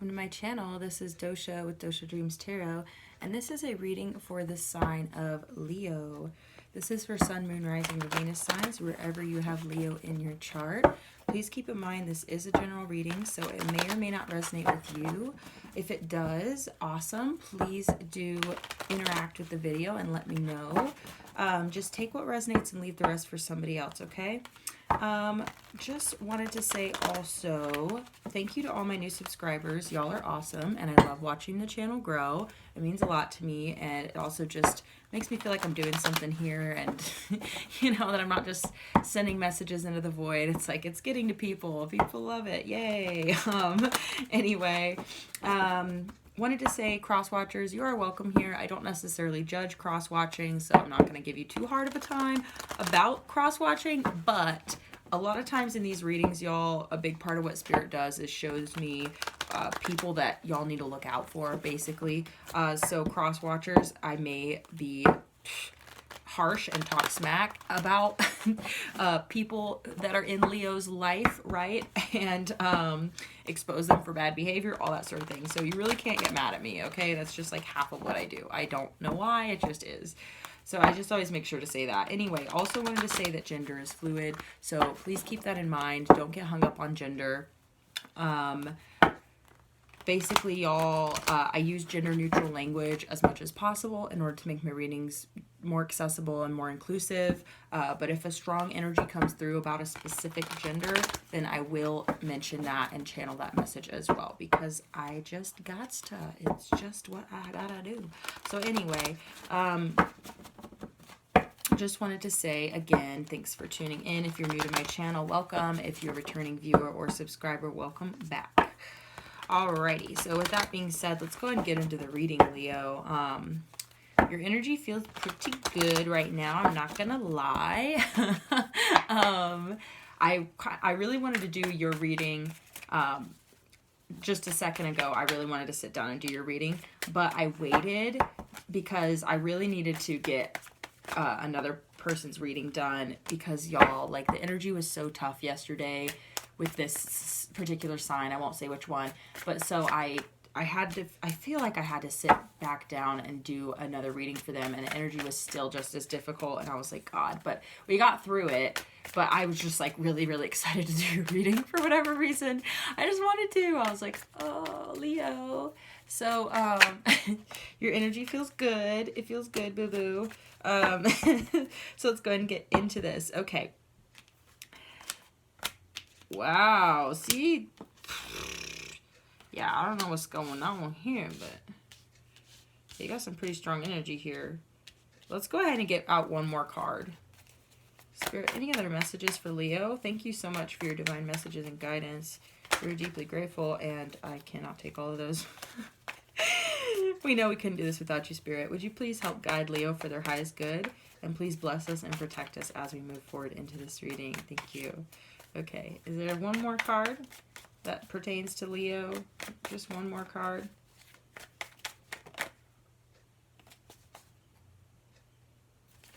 welcome to my channel. This is Dosha with DoshaDreamsTarot, and this is a reading for the sign of Leo. This is for Sun, Moon, Rising, or Venus signs, wherever you have Leo in your chart. Please keep in mind this is a general reading, so it may or may not resonate with you. If it does, awesome. Please do interact with the video and let me know. Just take what resonates and leave the rest for somebody else, okay? Just wanted to say also, thank you to all my new subscribers. Y'all are awesome, and I love watching the channel grow. It means a lot to me, and it also just makes me feel like I'm doing something here, and you know, that I'm not just sending messages into the void. It's like it's getting to people. People love it. Yay. Anyway, wanted to say, cross-watchers, you are welcome here. I don't necessarily judge cross-watching, so I'm not going to give you too hard of a time about cross-watching, but a lot of times in these readings, y'all, a big part of what Spirit does is shows me people that y'all need to look out for, basically. So cross-watchers, I may be harsh and talk smack about people that are in Leo's life, right? And expose them for bad behavior, all that sort of thing. So you really can't get mad at me, okay? That's just like half of what I do. I don't know why, it just is. So I just always make sure to say that. Anyway, also wanted to say that gender is fluid, so please keep that in mind. Don't get hung up on gender. Basically, y'all, I use gender-neutral language as much as possible in order to make my readings more accessible and more inclusive. But if a strong energy comes through about a specific gender, then I will mention that and channel that message as well, because I just gots to. It's just what I gotta do. So anyway, just wanted to say again, thanks for tuning in. If you're new to my channel, welcome. If you're a returning viewer or subscriber, welcome back. Alrighty, so with that being said, let's go ahead and get into the reading, Leo. Your energy feels pretty good right now, I'm not gonna lie. I really wanted to do your reading just a second ago. I really wanted to sit down and do your reading, but I waited because I really needed to get another person's reading done, because y'all, like, the energy was so tough yesterday with this particular sign. I won't say which one, but so I feel like I had to sit back down and do another reading for them, and the energy was still just as difficult, and I was like, God, but we got through it. But I was just like really, really excited to do a reading for whatever reason. I just wanted to. I was like, oh, Leo. So your energy feels good. It feels good, boo-boo. So let's go ahead and get into this. Okay. Wow. See? Yeah, I don't know what's going on here, but you got some pretty strong energy here. Let's go ahead and get out one more card. Spirit, any other messages for Leo? Thank you so much for your divine messages and guidance. We're deeply grateful, and I cannot take all of those. We know we couldn't do this without you, Spirit. Would you please help guide Leo for their highest good? And please bless us and protect us as we move forward into this reading. Thank you. Okay, is there one more card that pertains to Leo? Just one more card.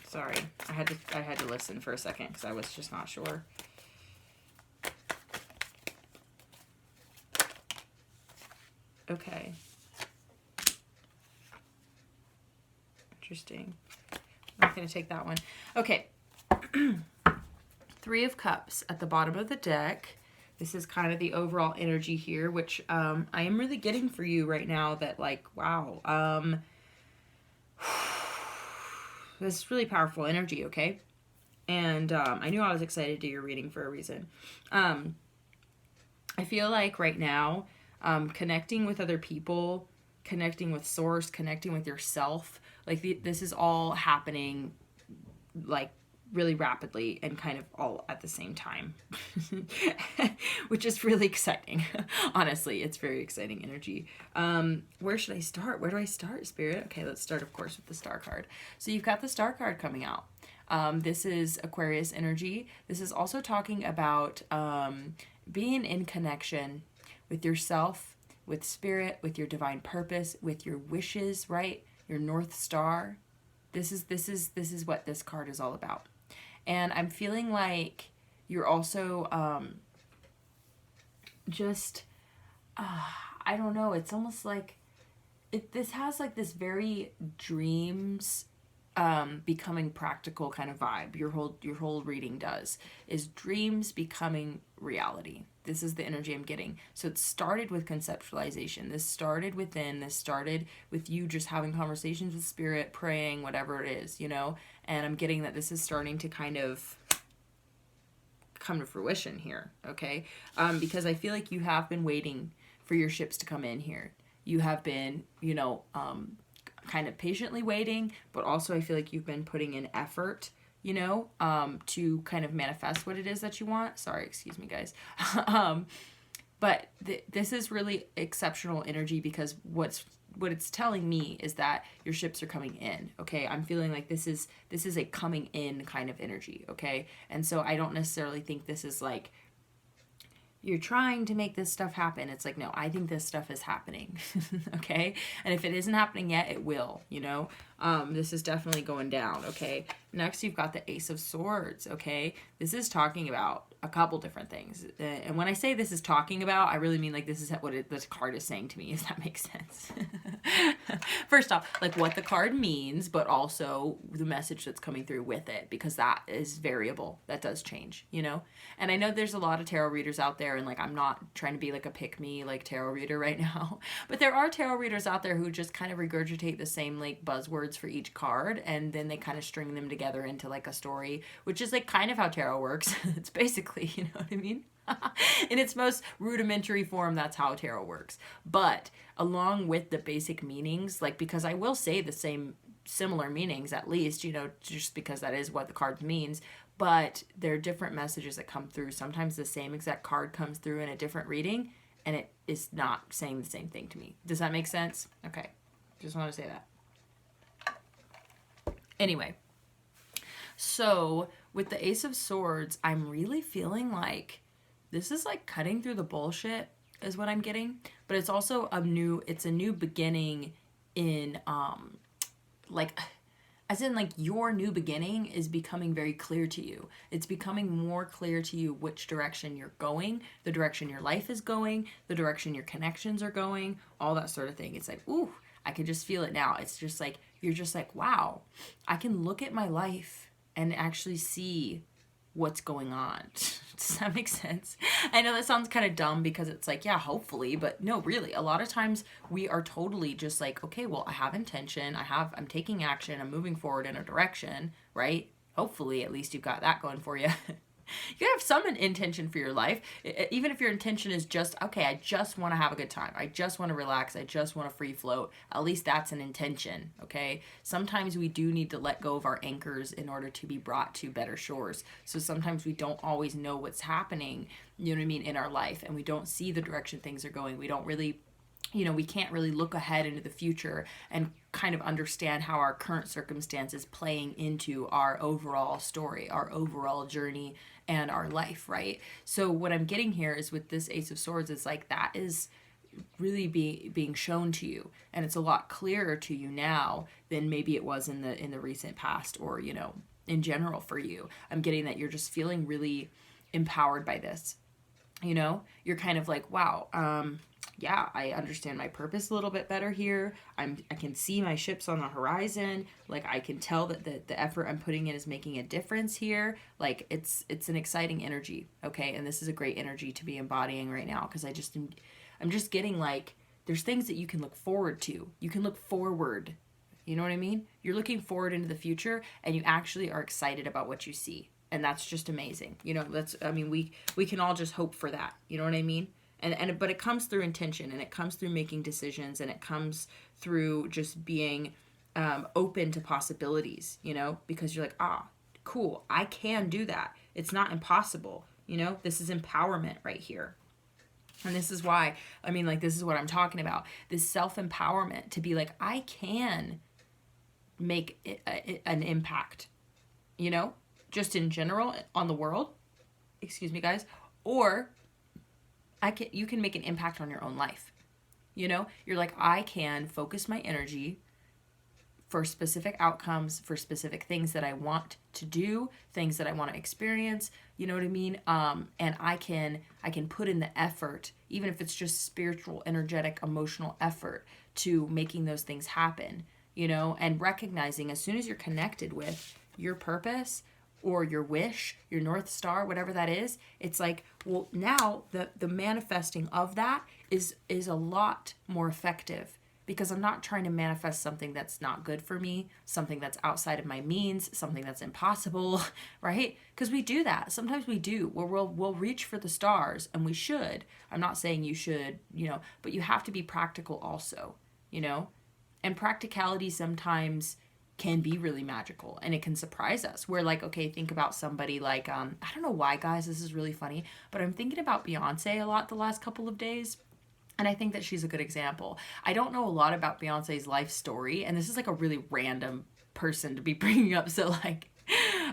Sorry, I had to listen for a second because I was just not sure. Okay. Interesting. I'm not going to take that one. Okay. Three of Cups at the bottom of the deck. This is kind of the overall energy here, which I am really getting for you right now, that, like, wow. This is really powerful energy, okay? And I knew I was excited to do your reading for a reason. I feel like right now, connecting with other people, connecting with Source, connecting with yourself, like this is all happening, like, really rapidly and kind of all at the same time, which is really exciting. Honestly, it's very exciting energy. Where should I start? Where do I start, Spirit? Okay, let's start, of course, with the Star card. So you've got the Star card coming out. This is Aquarius energy. This is also talking about being in connection with yourself, with Spirit, with your divine purpose, with your wishes, right? Your North Star. This is what this card is all about. And I'm feeling like you're also just I don't know, it's almost like this has like this very dreams becoming practical kind of vibe. Your whole reading is dreams becoming reality. This is the energy I'm getting. So it started with conceptualization. This started within. This started with you just having conversations with spirit, praying, whatever it is, you know. And I'm getting that this is starting to kind of come to fruition here, okay? Because I feel like you have been waiting for your ships to come in here. You have been, you know, kind of patiently waiting, but also I feel like you've been putting in effort, you know, to kind of manifest what it is that you want. Sorry, excuse me, guys. But this is really exceptional energy, because what it's telling me is that your ships are coming in, okay? I'm feeling like this is a coming in kind of energy, okay? And so I don't necessarily think this is like you're trying to make this stuff happen. It's like, no, I think this stuff is happening, okay? And if it isn't happening yet, it will, you know? This is definitely going down, okay? Next, you've got the Ace of Swords, okay? This is talking about a couple different things. And when I say this is talking about, I really mean like this is what this card is saying to me, if that makes sense. First off, like what the card means, but also the message that's coming through with it, because that is variable. That does change, you know? And I know there's a lot of tarot readers out there, and like I'm not trying to be like a pick-me like tarot reader right now, but there are tarot readers out there who just kind of regurgitate the same like buzzwords for each card, and then they kind of string them together into like a story, which is like kind of how tarot works. It's basically, you know what I mean? In its most rudimentary form, that's how tarot works. But along with the basic meanings, like, because I will say the same similar meanings, at least, you know, just because that is what the card means, but there are different messages that come through. Sometimes the same exact card comes through in a different reading, and it is not saying the same thing to me. Does that make sense? Okay, just want to say that. Anyway, so with the Ace of Swords, I'm really feeling like this is like cutting through the bullshit is what I'm getting, but it's also a new beginning in like, as in like your new beginning is becoming very clear to you. It's becoming more clear to you which direction you're going, the direction your life is going, the direction your connections are going, all that sort of thing. It's like, ooh, I can just feel it now. It's just like, you're just like, wow, I can look at my life and actually see what's going on. Does that make sense? I know that sounds kind of dumb, because it's like, yeah, hopefully, but no, really, a lot of times we are totally just like, okay, well, I have intention, I'm taking action, I'm moving forward in a direction, right? Hopefully, at least you've got that going for you. You have some intention for your life, even if your intention is just, okay, I just want to have a good time, I just want to relax, I just want to free float. At least that's an intention, okay? Sometimes we do need to let go of our anchors in order to be brought to better shores. So sometimes we don't always know what's happening, you know what I mean, in our life, and we don't see the direction things are going. We don't really, you know, we can't really look ahead into the future and kind of understand how our current circumstances playing into our overall story, our overall journey, and our life, right? So what I'm getting here is with this Ace of Swords is like, that is really being shown to you, and it's a lot clearer to you now than maybe it was in the recent past, or, you know, in general for you. I'm getting that you're just feeling really empowered by this, you know? You're kind of like, wow, yeah, I understand my purpose a little bit better here. I can see my ships on the horizon. Like, I can tell that the effort I'm putting in is making a difference here. Like, it's an exciting energy, okay? And this is a great energy to be embodying right now, because I'm just getting like, there's things that you can look forward to. You can look forward. You know what I mean? You're looking forward into the future, and you actually are excited about what you see. And that's just amazing. You know, we can all just hope for that. You know what I mean? But it comes through intention, and it comes through making decisions, and it comes through just being open to possibilities, you know, because you're like, cool, I can do that. It's not impossible, you know, this is empowerment right here. And this is why, I mean, like, this is what I'm talking about, this self-empowerment to be like, I can make an impact, you know, just in general on the world, excuse me, guys, or you can make an impact on your own life. You know, you're like, I can focus my energy for specific outcomes, for specific things that I want to do, things that I want to experience, you know what I mean? And I can put in the effort, even if it's just spiritual, energetic, emotional effort to making those things happen, you know, and recognizing as soon as you're connected with your purpose or your wish, your North Star, whatever that is, it's like, well, now the manifesting of that is a lot more effective, because I'm not trying to manifest something that's not good for me, something that's outside of my means, something that's impossible, right? Because we do that. Sometimes we do, where we'll reach for the stars, and we should. I'm not saying you should, you know, but you have to be practical also, you know? And practicality sometimes can be really magical, and it can surprise us. We're like, okay, think about somebody like, I don't know why, guys, this is really funny, but I'm thinking about Beyonce a lot the last couple of days. And I think that she's a good example. I don't know a lot about Beyonce's life story, and this is like a really random person to be bringing up. So like,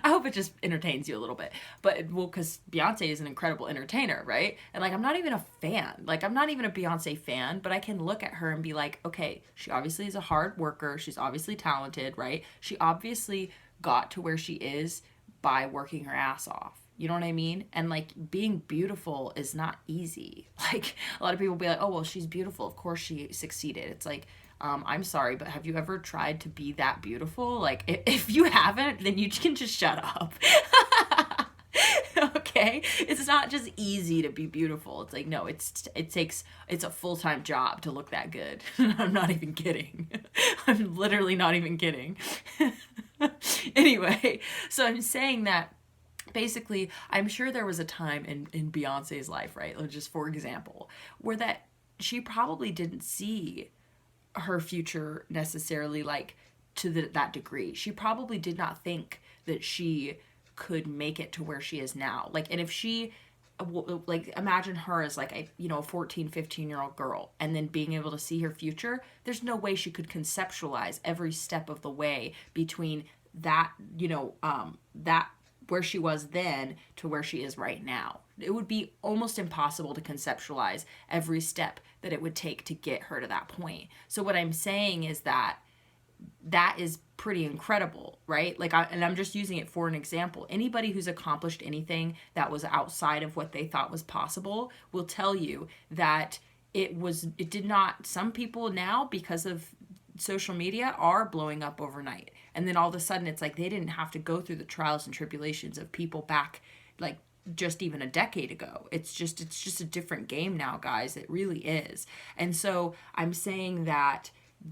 I hope it just entertains you a little bit. But, well, because Beyonce is an incredible entertainer, right? And like, I'm not even a fan. Like, I'm not even a Beyonce fan, but I can look at her and be like, okay, she obviously is a hard worker. She's obviously talented, right? She obviously got to where she is by working her ass off. You know what I mean? And like, being beautiful is not easy. Like, a lot of people be like, oh, well, she's beautiful, of course she succeeded. It's like, I'm sorry, but have you ever tried to be that beautiful? Like, if you haven't, then you can just shut up. Okay? It's not just easy to be beautiful. It's like, no, it's a full-time job to look that good. I'm not even kidding. I'm literally not even kidding. Anyway, so I'm saying that basically, I'm sure there was a time in Beyonce's life, right? Just for example, where that she probably didn't see her future necessarily like to that degree. She probably did not think that she could make it to where she is now. Like, and if she, like, imagine her as like a 14, 15-year-old girl, and then being able to see her future, there's no way she could conceptualize every step of the way between that, that where she was then to where she is right now. It would be almost impossible to conceptualize every step that it would take to get her to that point. So what I'm saying is that is pretty incredible, right? Like, and I'm just using it for an example. Anybody who's accomplished anything that was outside of what they thought was possible will tell you that it did not. Some people now, because of social media, are blowing up overnight. And then all of a sudden it's like they didn't have to go through the trials and tribulations of people back like just even a decade ago. It's just a different game now, guys. It really is. And so I'm saying that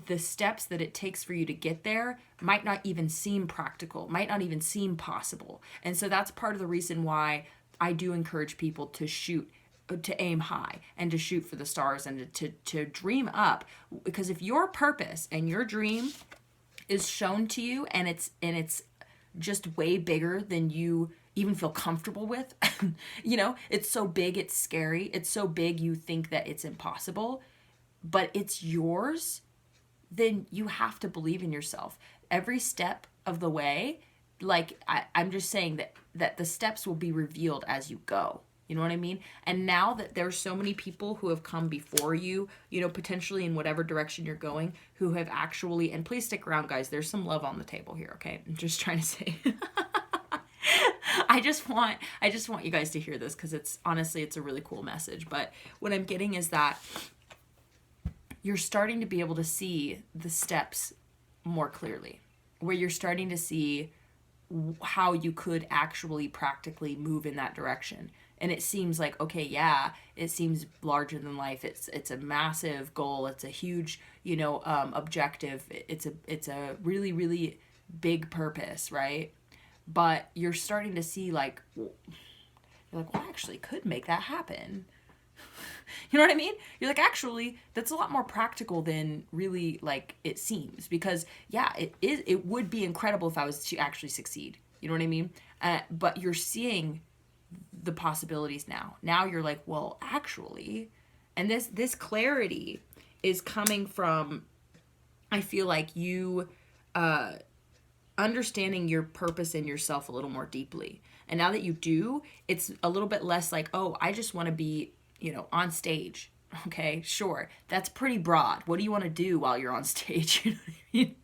the steps that it takes for you to get there might not even seem practical, might not even seem possible. And so that's part of the reason why I do encourage people to aim high and to shoot for the stars and to dream up. Because if your purpose and your dream is shown to you and it's just way bigger than you even feel comfortable with, it's so big, it's scary, it's so big you think that it's impossible, but it's yours, then you have to believe in yourself. Every step of the way, like I'm just saying that the steps will be revealed as you go. You know what I mean? And now that there's so many people who have come before you, potentially in whatever direction you're going, who have actually, and please stick around, guys, there's some love on the table here, okay? I'm just trying to say. I just want you guys to hear this, because it's a really cool message. But what I'm getting is that you're starting to be able to see the steps more clearly, where you're starting to see how you could actually practically move in that direction. And it seems like, okay, yeah, it seems larger than life. It's a massive goal. It's a huge, objective. It's a really, really big purpose, right? But you're starting to see like, well, I actually could make that happen. You know what I mean? You're like, actually, that's a lot more practical than really like it seems, because yeah, it would be incredible if I was to actually succeed. You know what I mean? But you're seeing the possibilities now. Now you're like, well, actually, and this clarity is coming from, I feel like you understanding your purpose in yourself a little more deeply. And now that you do, it's a little bit less like, oh, I just want to be, on stage. Okay, sure. That's pretty broad. What do you want to do while you're on stage? You know what I mean?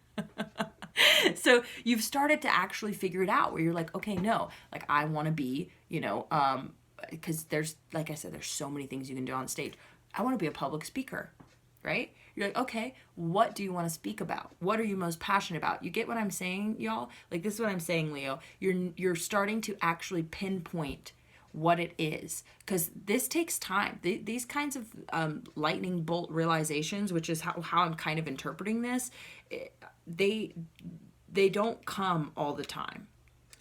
So you've started to actually figure it out where you're like, okay, no, like I want to be, you know, because there's, like I said, there's so many things you can do on stage. I want to be a public speaker, right? You're like, okay, what do you want to speak about? What are you most passionate about? You get what I'm saying, y'all? Like, this is what I'm saying, Leo. You're starting to actually pinpoint what it is, because this takes time. These kinds of lightning bolt realizations, which is how I'm kind of interpreting this, they don't come all the time,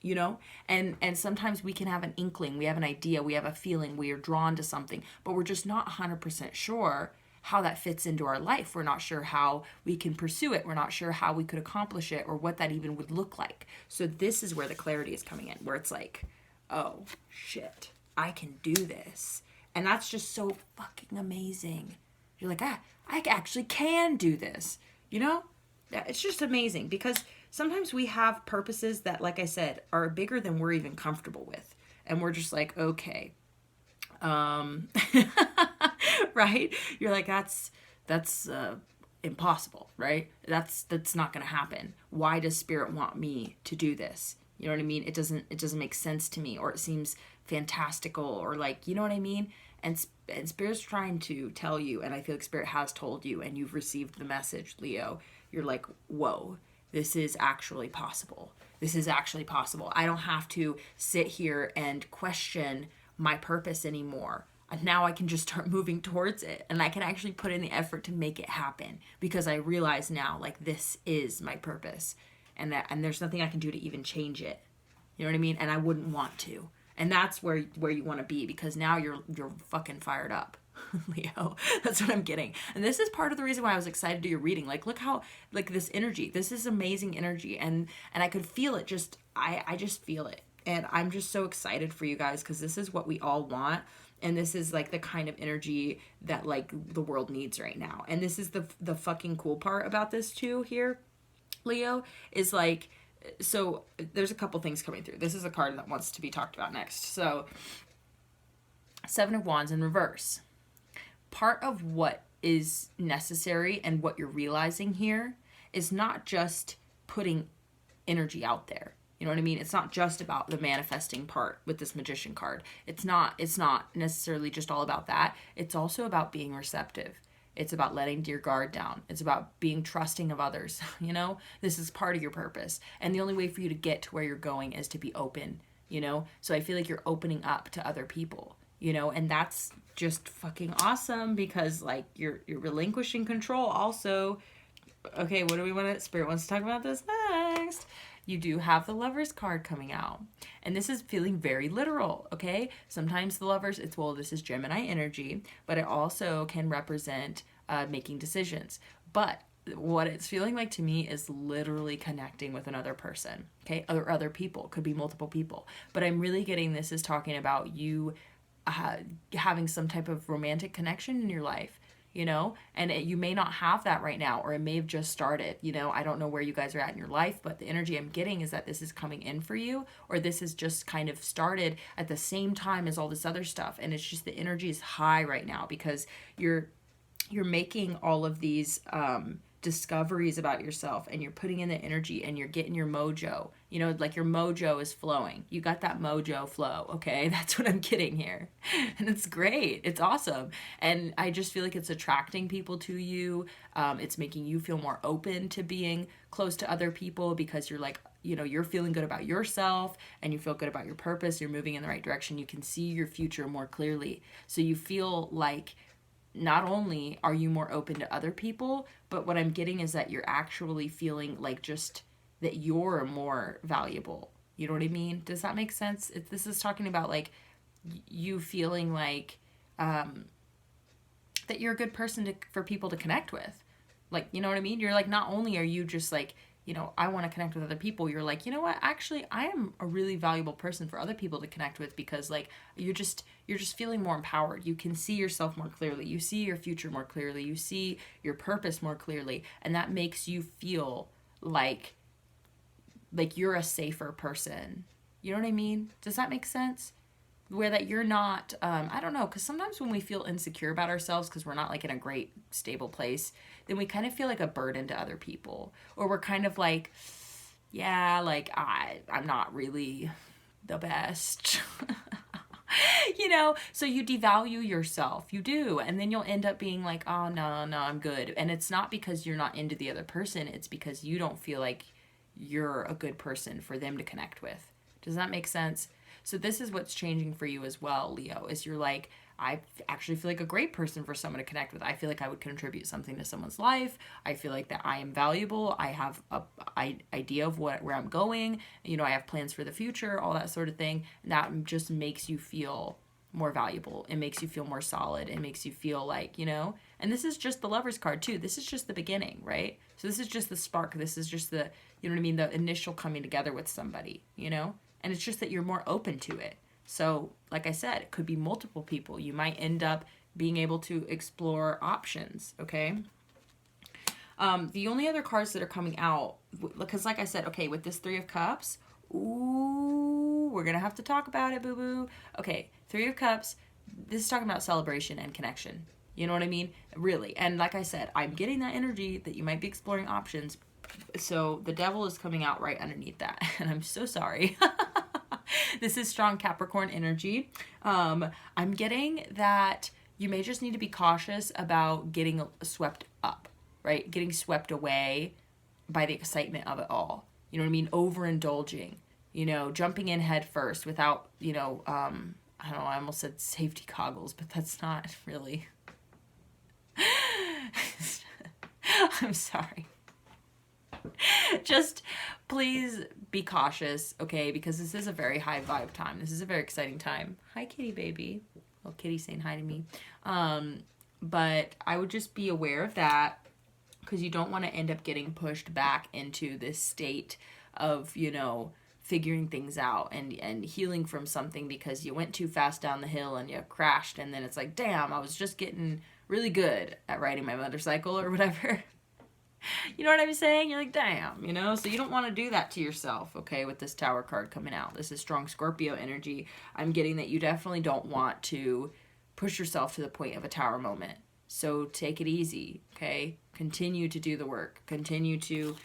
you know? And sometimes we can have an inkling, we have an idea, we have a feeling, we are drawn to something, but we're just not 100% sure how that fits into our life. We're not sure how we can pursue it. We're not sure how we could accomplish it or what that even would look like. So this is where the clarity is coming in, where it's like, oh shit, I can do this. And that's just so fucking amazing. You're like, I actually can do this, you know? It's just amazing, because sometimes we have purposes that, like I said, are bigger than we're even comfortable with. And we're just like, okay, right? You're like, that's impossible, right? That's not going to happen. Why does spirit want me to do this? You know what I mean? It doesn't make sense to me, or it seems fantastical, or like, you know what I mean? And spirit's trying to tell you, and I feel like spirit has told you, and you've received the message, Leo. You're like, whoa, this is actually possible. This is actually possible. I don't have to sit here and question my purpose anymore. Now I can just start moving towards it, and I can actually put in the effort to make it happen, because I realize now, like, this is my purpose, and there's nothing I can do to even change it. You know what I mean? And I wouldn't want to. And that's where you want to be, because now you're fucking fired up. Leo, that's what I'm getting. And this is part of the reason why I was excited to do your reading. Like, look how, like, this energy, this is amazing energy, and I could feel it. Just I just feel it, and I'm just so excited for you guys, because this is what we all want. And this is like the kind of energy that, like, the world needs right now. And this is the fucking cool part about this too here, Leo, is like, so there's a couple things coming through. This is a card that wants to be talked about next. So, Seven of Wands in reverse. Part of what is necessary and what you're realizing here is not just putting energy out there. You know what I mean? It's not just about the manifesting part with this Magician card. It's not necessarily just all about that. It's also about being receptive. It's about letting your guard down. It's about being trusting of others. You know, this is part of your purpose. And the only way for you to get to where you're going is to be open, you know? So I feel like you're opening up to other people, you know, and that's just fucking awesome, because, like, you're relinquishing control also. Okay, what do we want to, Spirit wants to talk about this next. You do have the Lovers card coming out. And this is feeling very literal, okay? Sometimes the Lovers, it's, well, this is Gemini energy, but it also can represent making decisions. But what it's feeling like to me is literally connecting with another person, okay? Other people, could be multiple people. But I'm really getting this is talking about you having some type of romantic connection in your life. You know, and you may not have that right now, or it may have just started. You know, I don't know where you guys are at in your life, but the energy I'm getting is that this is coming in for you, or this has just kind of started at the same time as all this other stuff. And it's just the energy is high right now, because you're making all of these discoveries about yourself, and you're putting in the energy, and you're getting your mojo. You know, like, your mojo is flowing. You got that mojo flow, okay? That's what I'm getting here. And it's great. It's awesome. And I just feel like it's attracting people to you. It's making you feel more open to being close to other people, because you're like, you know, you're feeling good about yourself, and you feel good about your purpose. You're moving in the right direction. You can see your future more clearly. So you feel like not only are you more open to other people, but what I'm getting is that you're actually feeling like just that you're more valuable. You know what I mean? Does that make sense? This is talking about, like, you feeling like that you're a good person for people to connect with. Like, you know what I mean? You're like, not only are you just like, you know, I want to connect with other people, you're like, you know what, actually I am a really valuable person for other people to connect with, because, like, you're just feeling more empowered. You can see yourself more clearly. You see your future more clearly. You see your purpose more clearly, and that makes you feel like you're a safer person. You know what I mean? Does that make sense? Where that you're not, I don't know, because sometimes when we feel insecure about ourselves because we're not, like, in a great stable place, then we kind of feel like a burden to other people, or we're kind of like, yeah, like I'm not really the best. You know, so you devalue yourself. You do. And then you'll end up being like, oh, no, no, I'm good. And it's not because you're not into the other person. It's because you don't feel like you're a good person for them to connect with. Does that make sense? So this is what's changing for you as well, Leo, is you're like, I actually feel like a great person for someone to connect with. I feel like I would contribute something to someone's life. I feel like that I am valuable. I have a idea of where I'm going. You know, I have plans for the future, all that sort of thing. And that just makes you feel more valuable. It makes you feel more solid. It makes you feel like, you know, and this is just the Lover's card too. This is just the beginning, right? So this is just the spark. This is just the, you know what I mean? The initial coming together with somebody, you know, and it's just that you're more open to it. So, like I said, it could be multiple people. You might end up being able to explore options, okay? The only other cards that are coming out, because like I said, okay, with this Three of Cups, ooh, we're going to have to talk about it, boo-boo. Okay, Three of Cups, this is talking about celebration and connection. You know what I mean? Really. And like I said, I'm getting that energy that you might be exploring options. So the Devil is coming out right underneath that. And I'm so sorry. This is strong Capricorn energy. I'm getting that you may just need to be cautious about getting swept up, right? Getting swept away by the excitement of it all. You know what I mean? Overindulging, you know, jumping in head first without, you know, I don't know, I almost said safety goggles, but that's not really. I'm sorry. Just please be cautious, okay? Because this is a very high vibe time. This is a very exciting time. Hi, kitty baby. Well, kitty saying hi to me. But I would just be aware of that, because you don't want to end up getting pushed back into this state of, you know, figuring things out and healing from something because you went too fast down the hill and you crashed, and then it's like, damn, I was just getting really good at riding my motorcycle or whatever. You know what I'm saying? You're like, damn, you know? So you don't want to do that to yourself, okay, with this Tower card coming out. This is strong Scorpio energy. I'm getting that you definitely don't want to push yourself to the point of a Tower moment. So take it easy, okay? Continue to do the work. Continue to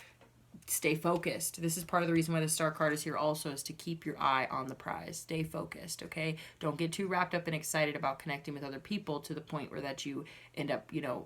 stay focused. This is part of the reason why the Star card is here also, is to keep your eye on the prize. Stay focused, okay? Don't get too wrapped up and excited about connecting with other people to the point where that you end up, you know,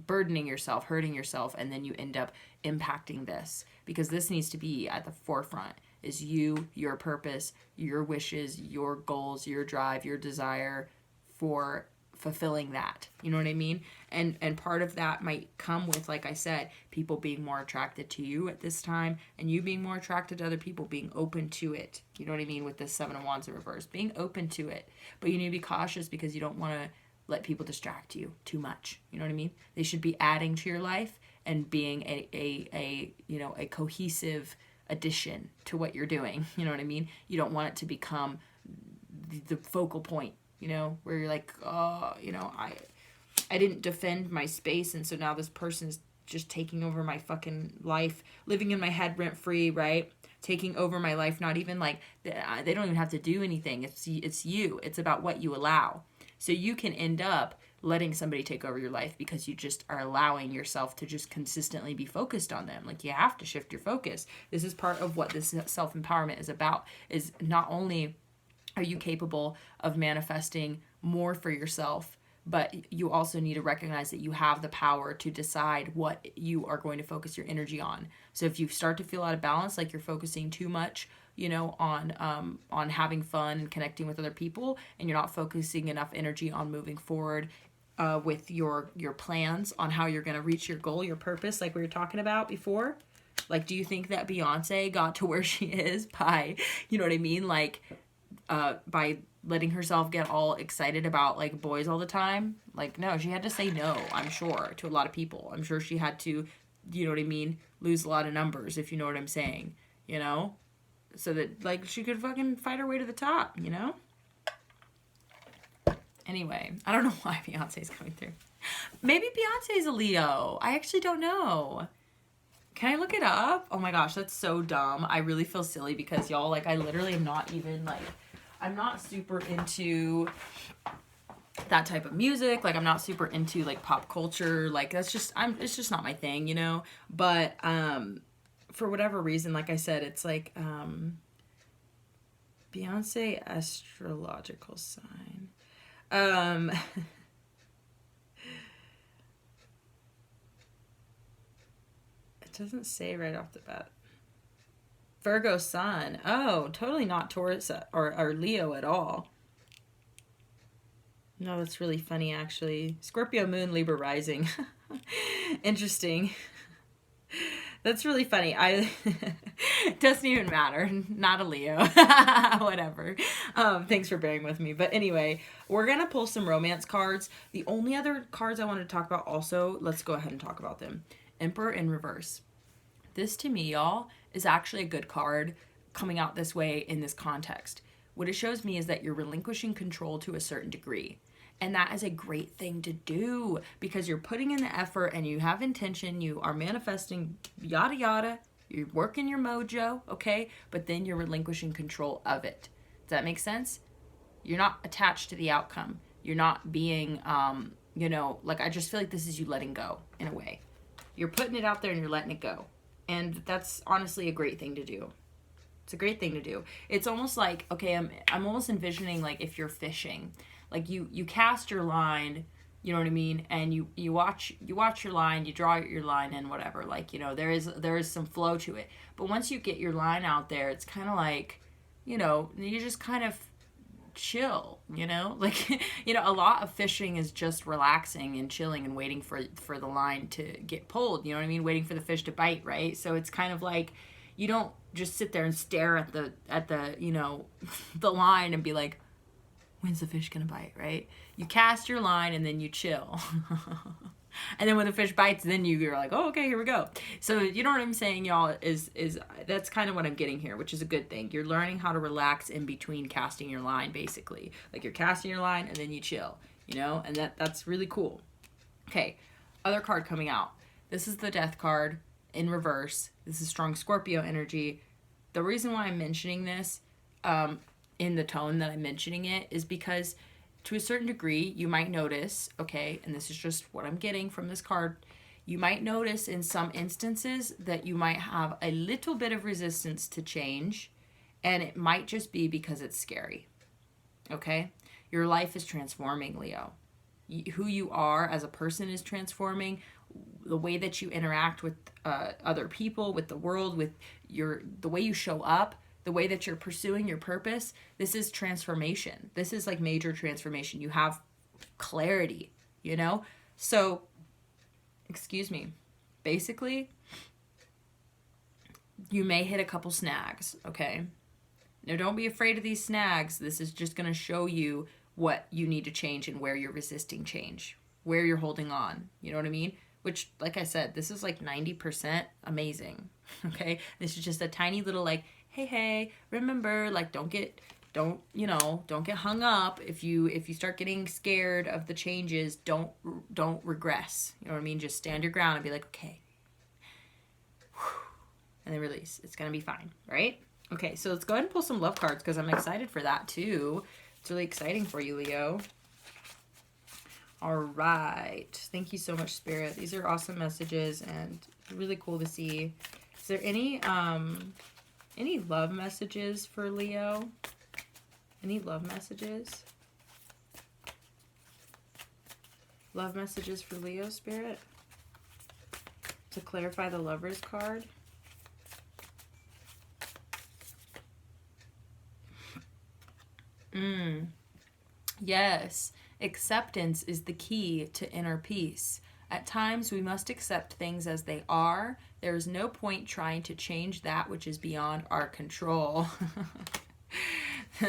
burdening yourself, hurting yourself, and then you end up impacting this, because this needs to be at the forefront, is you, your purpose, your wishes, your goals, your drive, your desire for fulfilling that. You know what I mean? And part of that might come with, like I said, people being more attracted to you at this time, and you being more attracted to other people, being open to it. You know what I mean? With this Seven of Wands in reverse, being open to it. But you need to be cautious, because you don't want to let people distract you too much. You know what I mean? They should be adding to your life and being a you know, a cohesive addition to what you're doing. You know what I mean? You don't want it to become the focal point, you know, where you're like, oh, you know, I didn't defend my space, and so now this person's just taking over my fucking life, living in my head rent free, right? Taking over my life, not even like, they don't even have to do anything. It's you. It's about what you allow. So you can end up letting somebody take over your life because you just are allowing yourself to just consistently be focused on them. Like, you have to shift your focus. This is part of what this self-empowerment is about, is not only are you capable of manifesting more for yourself, but you also need to recognize that you have the power to decide what you are going to focus your energy on. So if you start to feel out of balance, like you're focusing too much, you know, on having fun and connecting with other people, and you're not focusing enough energy on moving forward with your plans on how you're going to reach your goal, your purpose, like we were talking about before. Like, do you think that Beyonce got to where she is by, you know what I mean? Like, by letting herself get all excited about, like, boys all the time? Like, no, she had to say no, I'm sure, to a lot of people. I'm sure she had to, you know what I mean, lose a lot of numbers, if you know what I'm saying, you know? So that, like, she could fucking fight her way to the top, you know? Anyway, I don't know why Beyonce's coming through. Maybe Beyonce's a Leo. I actually don't know. Can I look it up? Oh my gosh, that's so dumb. I really feel silly because, y'all, like, I literally am not even, like, I'm not super into that type of music. Like, I'm not super into, like, pop culture. Like, that's just, it's just not my thing, you know? But, for whatever reason, like I said, it's like Beyonce astrological sign. It doesn't say right off the bat. Virgo sun. Oh, totally not Taurus or Leo at all. No, that's really funny, actually. Scorpio moon, Libra rising. Interesting. That's really funny. It doesn't even matter. Not a Leo. Whatever. Thanks for bearing with me. But anyway, we're going to pull some romance cards. The only other cards I wanted to talk about also, let's go ahead and talk about them. Emperor in reverse. This, to me, y'all, is actually a good card coming out this way in this context. What it shows me is that you're relinquishing control to a certain degree. And that is a great thing to do because you're putting in the effort and you have intention, you are manifesting, yada, yada. You're working your mojo, okay? But then you're relinquishing control of it. Does that make sense? You're not attached to the outcome. You're not being, like I just feel like this is you letting go in a way. You're putting it out there and you're letting it go. And that's honestly a great thing to do. It's a great thing to do. It's almost like, okay, I'm almost envisioning like if you're fishing. Like you cast your line, you know what I mean, and you watch your line, you draw your line in, whatever. Like, there is some flow to it. But once you get your line out there, it's kind of like, you just kind of chill, like, a lot of fishing is just relaxing and chilling and waiting for the line to get pulled, you know what I mean, waiting for the fish to bite, right? So it's kind of like you don't just sit there and stare at the the line and be like, when's the fish gonna bite, right? You cast your line and then you chill. And then when the fish bites, then you're like, oh, okay, here we go. So you know what I'm saying, y'all, is that's kind of what I'm getting here, which is a good thing. You're learning how to relax in between casting your line, basically. Like you're casting your line and then you chill, and that's really cool. Okay, other card coming out. This is the Death card in reverse. This is strong Scorpio energy. The reason why I'm mentioning this in the tone that I'm mentioning it is because to a certain degree, you might notice, okay, and this is just what I'm getting from this card, you might notice in some instances that you might have a little bit of resistance to change, and it might just be because it's scary, okay? Your life is transforming, Leo. Who you are as a person is transforming. The way that you interact with other people, with the world, with the way you show up, the way that you're pursuing your purpose, this is transformation. This is like major transformation. You have clarity, So, excuse me, basically, you may hit a couple snags, okay? Now, don't be afraid of these snags. This is just going to show you what you need to change and where you're resisting change, where you're holding on. You know what I mean? Which, like I said, this is like 90% amazing, okay? This is just a tiny little like, hey, remember, like, don't get hung up. If you start getting scared of the changes, don't regress. You know what I mean? Just stand your ground and be like, okay. And then release. It's going to be fine, right? Okay, so let's go ahead and pull some love cards because I'm excited for that too. It's really exciting for you, Leo. All right. Thank you so much, Spirit. These are awesome messages and really cool to see. Is there any love messages for Leo? Any love messages? Love messages for Leo, Spirit? To clarify the Lovers card? Yes. Acceptance is the key to inner peace. At times, we must accept things as they are. There is no point trying to change that which is beyond our control.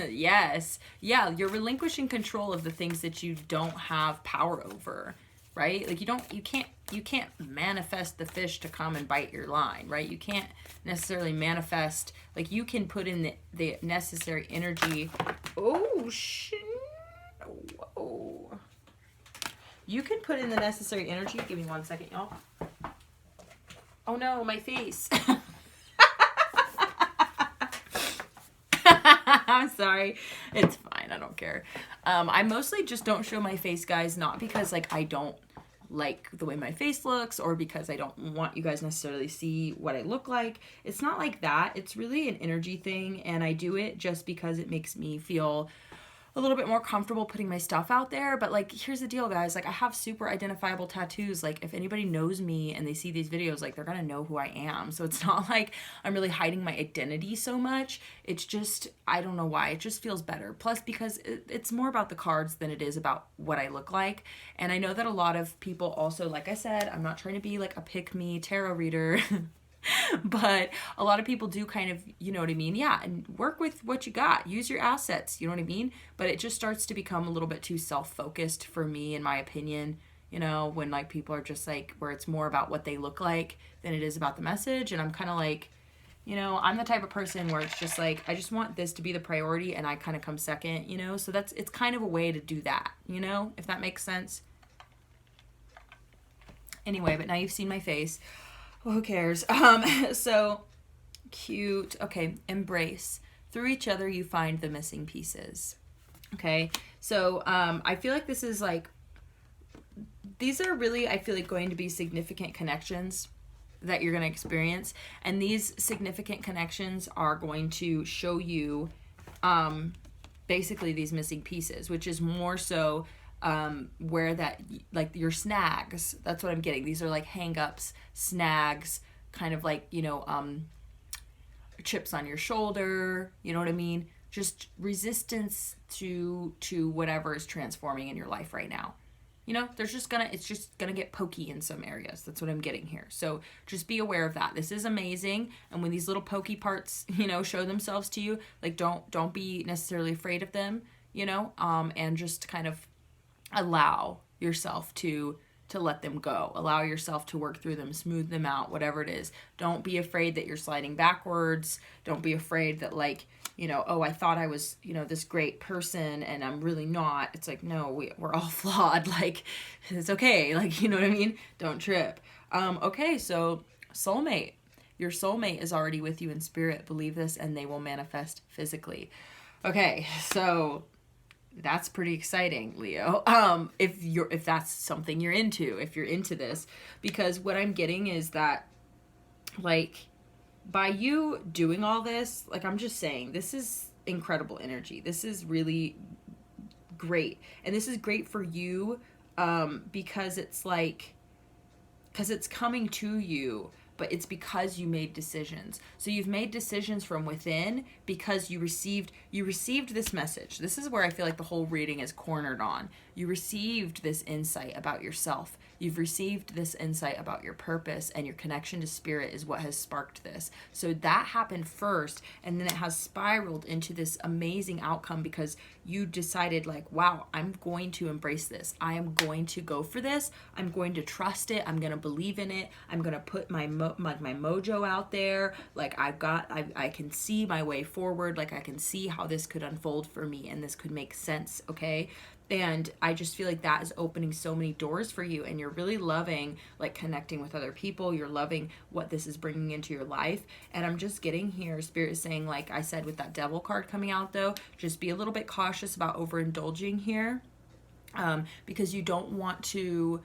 Yes. Yeah, you're relinquishing control of the things that you don't have power over, right? Like you can't manifest the fish to come and bite your line, right? You can't necessarily manifest, like you can put in the necessary energy. Oh, shit. Whoa. You can put in the necessary energy. Give me 1 second, y'all. Oh no, my face. I'm sorry. It's fine. I don't care. I mostly just don't show my face, guys. Not because like I don't like the way my face looks, or because I don't want you guys necessarily see what I look like. It's not like that. It's really an energy thing, and I do it just because it makes me feel a little bit more comfortable putting my stuff out there. But like, here's the deal, guys. Like, I have super identifiable tattoos. Like, if anybody knows me and they see these videos, like, they're gonna know who I am. So it's not like I'm really hiding my identity so much. It's just, I don't know why, it just feels better. Plus, because it's more about the cards than it is about what I look like. And I know that a lot of people also, like I said, I'm not trying to be like a pick-me tarot reader. But a lot of people do kind of, you know what I mean? Yeah, and work with what you got. Use your assets, you know what I mean? But it just starts to become a little bit too self-focused for me, in my opinion, you know, when like people are just like, where it's more about what they look like than it is about the message. And I'm kind of like, you know, I'm the type of person where it's just like, I just want this to be the priority and I kind of come second, you know? So it's kind of a way to do that, you know, if that makes sense. Anyway, but now you've seen my face. Well, who cares? So cute. Okay, embrace. Through each other, you find the missing pieces. Okay, so I feel like this is like, these are really, I feel like, going to be significant connections that you're going to experience. And these significant connections are going to show you basically these missing pieces, which is more so where that, like, your snags, that's what I'm getting. These are like hang-ups, snags, kind of like, you know, chips on your shoulder, you know what I mean? Just resistance to whatever is transforming in your life right now. You know, it's just gonna get pokey in some areas. That's what I'm getting here. So just be aware of that. This is amazing. And when these little pokey parts, you know, show themselves to you, like, don't be necessarily afraid of them, you know, and just kind of allow yourself to let them go. Allow yourself to work through them, smooth them out, whatever it is. Don't be afraid that you're sliding backwards. Don't be afraid that, like, you know, oh, I thought I was, you know, this great person and I'm really not. It's like, no, we're all flawed. Like, it's okay. Like, you know what I mean? Don't trip. Okay, so soulmate. Your soulmate is already with you in spirit. Believe this and they will manifest physically. Okay, so that's pretty exciting, Leo. If that's something you're into, if you're into this, because what I'm getting is that, like, by you doing all this, like, I'm just saying, this is incredible energy. This is really great. And this is great for you, because it's like, because it's coming to you, but it's because you made decisions. So you've made decisions from within because you received this message. This is where I feel like the whole reading is cornered on. You received this insight about yourself. You've received this insight about your purpose, and your connection to spirit is what has sparked this. So that happened first, and then it has spiraled into this amazing outcome because you decided, like, wow, I'm going to embrace this. I am going to go for this. I'm going to trust it. I'm going to believe in it. I'm going to put my mojo out there. Like, I can see my way forward. Like, I can see how this could unfold for me and this could make sense, okay? And I just feel like that is opening so many doors for you, and you're really loving, like, connecting with other people. You're loving what this is bringing into your life. And I'm just getting here, Spirit is saying, like I said, with that Devil card coming out, though, just be a little bit cautious about overindulging here, because you don't want to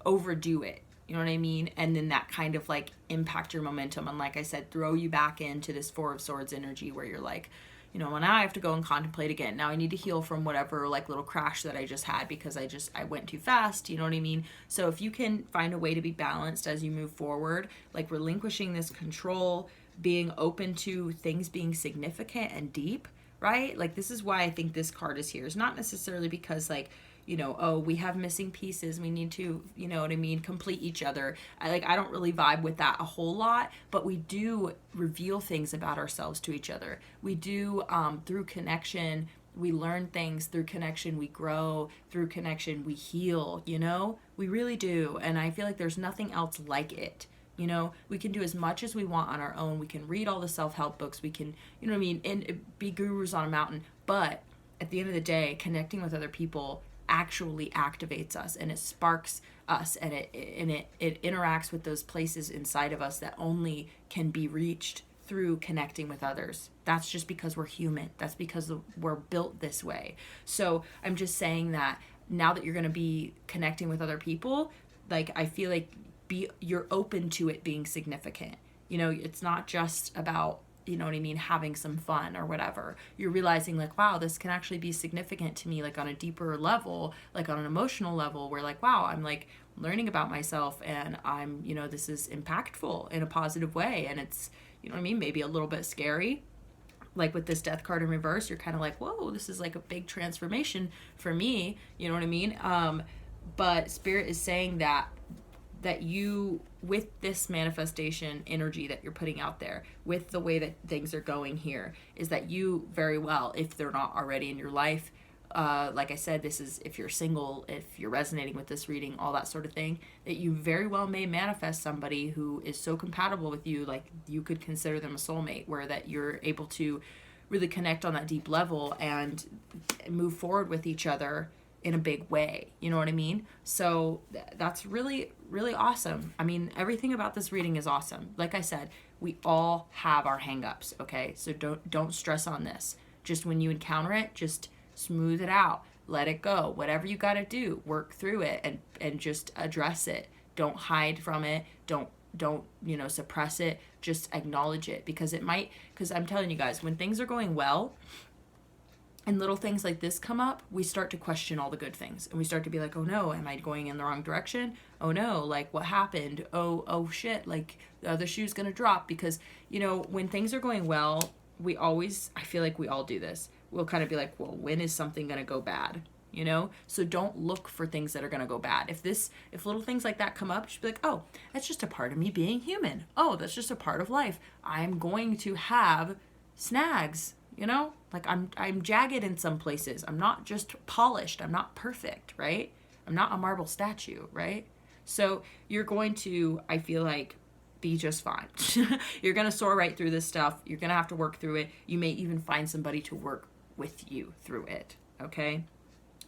overdo it. You know what I mean? And then that kind of, like, impact your momentum. And like I said, throw you back into this Four of Swords energy where you're like, you know, well, now I have to go and contemplate again. Now I need to heal from whatever, like, little crash that I just had because I went too fast. You know what I mean? So if you can find a way to be balanced as you move forward, like relinquishing this control, being open to things being significant and deep, right? Like, this is why I think this card is here. It's not necessarily because, like, you know, oh, we have missing pieces, we need to, you know what I mean, complete each other. I don't really vibe with that a whole lot, but we do reveal things about ourselves to each other. We do, through connection, we learn things. Through connection, we grow. Through connection, we heal, you know? We really do. And I feel like there's nothing else like it. You know, we can do as much as we want on our own. We can read all the self-help books. We can, you know what I mean, and be gurus on a mountain. But at the end of the day, connecting with other people actually activates us, and it sparks us, and it interacts with those places inside of us that only can be reached through connecting with others. That's just because we're human. That's because we're built this way. So I'm just saying that now that you're going to be connecting with other people, like, I feel like you're open to it being significant. You know, it's not just about, you know what I mean, having some fun or whatever. You're realizing like, wow, this can actually be significant to me, like on a deeper level, like on an emotional level, where like, wow, I'm like learning about myself, and I'm, you know, this is impactful in a positive way. And it's, you know what I mean, maybe a little bit scary. Like with this death card in reverse, you're kind of like, whoa, this is like a big transformation for me. You know what I mean? But Spirit is saying that you, with this manifestation energy that you're putting out there, with the way that things are going here, is that you very well, if they're not already in your life, like I said, this is if you're single, if you're resonating with this reading, all that sort of thing, that you very well may manifest somebody who is so compatible with you, like you could consider them a soulmate, where that you're able to really connect on that deep level and move forward with each other in a big way. You know what I mean? So that's really, really awesome. I mean, everything about this reading is awesome. Like I said, we all have our hangups, okay? So don't stress on this. Just when you encounter it, just smooth it out. Let it go. Whatever you got to do, work through it and just address it. Don't hide from it. Don't, you know, suppress it. Just acknowledge it, because I'm telling you guys, when things are going well, and little things like this come up, we start to question all the good things. And we start to be like, oh no, am I going in the wrong direction? Oh no, like what happened? Oh shit, like the other shoe's gonna drop. Because, you know, when things are going well, I feel like we all do this. We'll kind of be like, well, when is something gonna go bad? You know? So don't look for things that are gonna go bad. If little things like that come up, you should be like, oh, that's just a part of me being human. Oh, that's just a part of life. I'm going to have snags. You know, like I'm jagged in some places. I'm not just polished. I'm not perfect, right? I'm not a marble statue, right? So you're going to, I feel like, be just fine. You're going to soar right through this stuff. You're going to have to work through it. You may even find somebody to work with you through it, okay?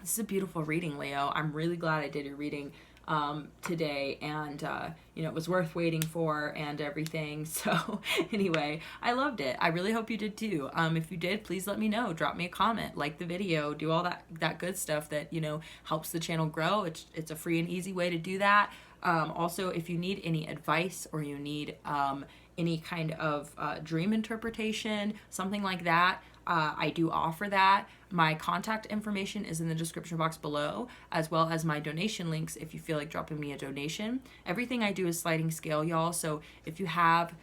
This is a beautiful reading, Leo. I'm really glad I did your reading today, and you know, it was worth waiting for and everything. So anyway, I loved it. I really hope you did too. If you did, please let me know. Drop me a comment, like the video, do all that good stuff that, you know, helps the channel grow. It's a free and easy way to do that. Also, if you need any advice, or you need any kind of dream interpretation, something like that, I do offer that. My contact information is in the description box below, as well as my donation links if you feel like dropping me a donation. Everything I do is sliding scale, y'all. So if you have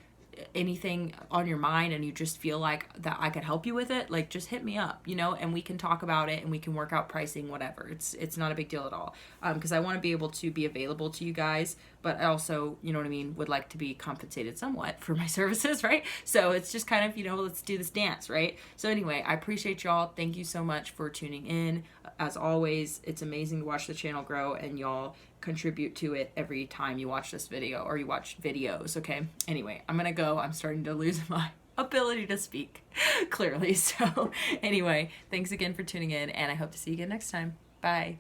anything on your mind and you just feel like that I could help you with it, like just hit me up, you know, and we can talk about it and we can work out pricing, whatever. It's not a big deal at all. Because I want to be able to be available to you guys, but I also, you know what I mean, would like to be compensated somewhat for my services, right? So it's just kind of, you know, let's do this dance, right? So anyway, I appreciate y'all. Thank you so much for tuning in. As always, it's amazing to watch the channel grow, and y'all contribute to it every time you watch this video, or you watch videos, okay? Anyway, I'm gonna go. I'm starting to lose my ability to speak clearly. So anyway, thanks again for tuning in, and I hope to see you again next time. Bye.